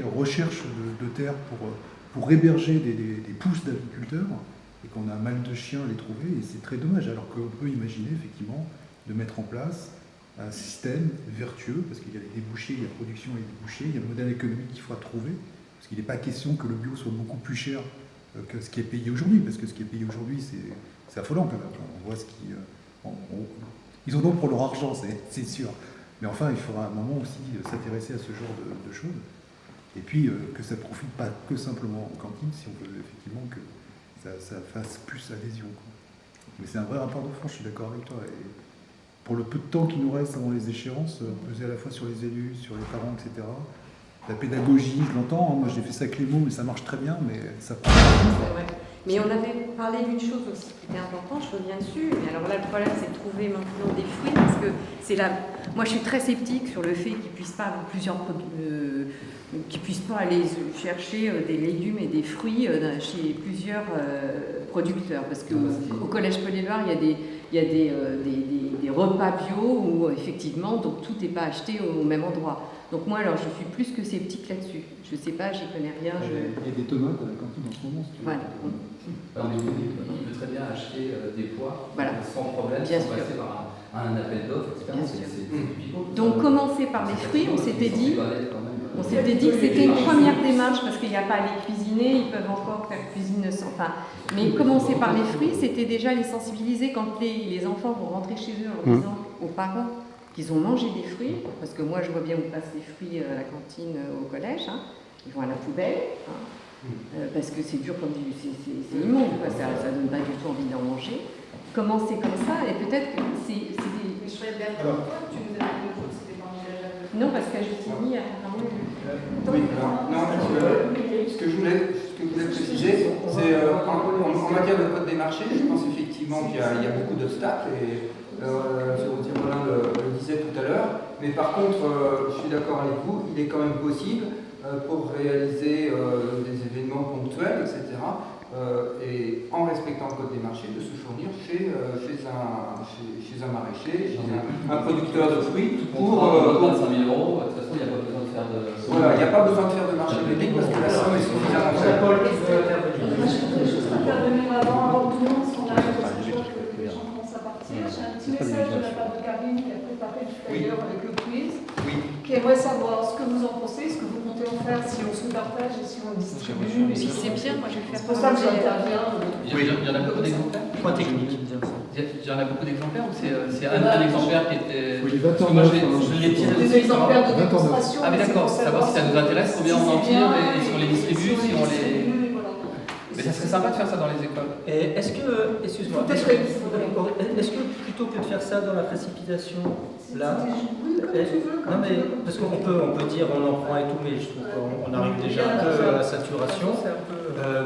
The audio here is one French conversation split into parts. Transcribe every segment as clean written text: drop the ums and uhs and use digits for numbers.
dire, recherche de terre pour héberger des pousses d'agriculteurs, et qu'on a mal de chiens à les trouver, et c'est très dommage, alors qu'on peut imaginer effectivement de mettre en place un système vertueux, parce qu'il y a les débouchés, il y a la production et les débouchés, il y a le modèle économique qu'il faut trouver, parce qu'il n'est pas question que le bio soit beaucoup plus cher que ce qui est payé aujourd'hui, parce que ce qui est payé aujourd'hui, c'est affolant quand même. On voit ce qui... ils ont donc pour leur argent, c'est sûr. Mais enfin, il faudra à un moment aussi s'intéresser à ce genre de choses. Et puis, que ça ne profite pas que simplement aux cantines, si on veut effectivement que ça fasse plus adhésion, quoi. Mais c'est un vrai rapport de force, je suis d'accord avec toi. Et pour le peu de temps qui nous reste avant les échéances, peser à la fois sur les élus, sur les parents, etc. La pédagogie, je l'entends, hein, moi j'ai fait ça avec les mots, mais ça marche très bien, mais ça prend pas. Mais on avait parlé d'une chose aussi qui était importante, je reviens dessus, mais alors là le problème c'est de trouver maintenant des fruits, parce que c'est là, moi je suis très sceptique sur le fait qu'ils puissent pas avoir plusieurs produits, qu'ils puissent pas aller chercher des légumes et des fruits chez plusieurs producteurs, parce qu'au collège Paul-Éluard il y a des repas bio où effectivement donc tout n'est pas acheté au même endroit. Donc moi alors je suis plus que sceptique là-dessus. Je sais pas, j'y connais rien. Il y a des tomates à la cantine en ce moment. Si tu veux. Voilà. Il peut très bien acheter des pois sans problème, sans passer par un appel d'offres, etc. Donc commencer par les fruits, on s'était dit que c'était une première démarche parce qu'il n'y a pas à les cuisiner, ils peuvent encore faire cuisine sans. Enfin, mais commencer par les fruits, c'était déjà les sensibiliser quand les enfants vont rentrer chez eux en disant aux parents qu'ils ont mangé des fruits, parce que moi je vois bien où passent les fruits à la cantine au collège, hein. Ils vont à la poubelle, hein. Parce que c'est dur comme c'est immonde, quoi. Ça donne pas du tout envie d'en manger. Commencer comme ça, et peut-être que c'est des... Mais je serais bien pour toi, tu nous as dit que c'était pas envisageable. Non, parce qu'à Justigny, apparemment... Oui, non, ce que je voulais préciser, c'est en matière de code des marchés, je pense effectivement qu'il y a beaucoup d'obstacles, et Roland le disait tout à l'heure, mais par contre, je suis d'accord avec vous, il est quand même possible, pour réaliser des événements ponctuels, etc., et en respectant le code des marchés, de se fournir chez un maraîcher, chez un producteur de fruits, pour 25 000 €, de toute façon, il n'y a pas besoin de faire de... Voilà, il n'y a pas besoin de faire de marché public parce que la somme est suffisamment faible. Moi, je voudrais juste intervenir avant tout le monde, parce qu'on arrive à ce jour que les gens commencent à partir. J'ai un petit message de la part de Karine qui a préparé tout à l'heure avec le quiz, qui aimerait savoir ce que vous en pensez, ce que vous comptez en faire, si on se partage et si on distribue. Si c'est bien, moi je vais faire... C'est pour ça que j'interviens. Il y en a beaucoup d'exemplaires. Point technique. Il y en a beaucoup d'exemplaires ou c'est un exemplaire qui était... Oui, Parce que moi je l'ai tiré Des exemplaires de démonstration. Ah mais d'accord, savoir si ça nous intéresse, combien on en tire, et si on les distribue, si on les... Mais ça serait sympa de faire ça dans les écoles. Et est-ce que, excuse-moi, est-ce que plutôt que de faire ça dans la précipitation, là, non mais, parce qu'on peut dire on en prend et tout, mais je trouve qu'on arrive déjà un peu à la saturation.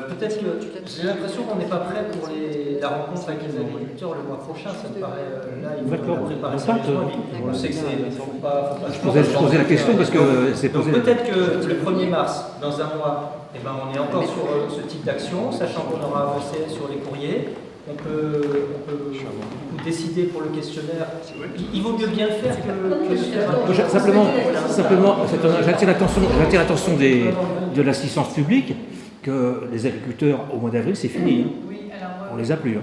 Peut-être que j'ai l'impression qu'on n'est pas prêt pour la rencontre avec les agriculteurs le mois prochain, ça me paraît, là, il faut préparer sérieusement. On sait que c'est, faut pas je posais la question parce que c'est posé. Peut-être que le 1er mars, dans un mois, eh ben, on est encore sur ce type d'action, sachant qu'on aura avancé sur les courriers. On peut décider pour le questionnaire. Il vaut mieux bien le faire que Simplement, j'attire l'attention de l'assistance publique que les agriculteurs au mois d'avril, c'est fini. Hein. On les a plus. Hein.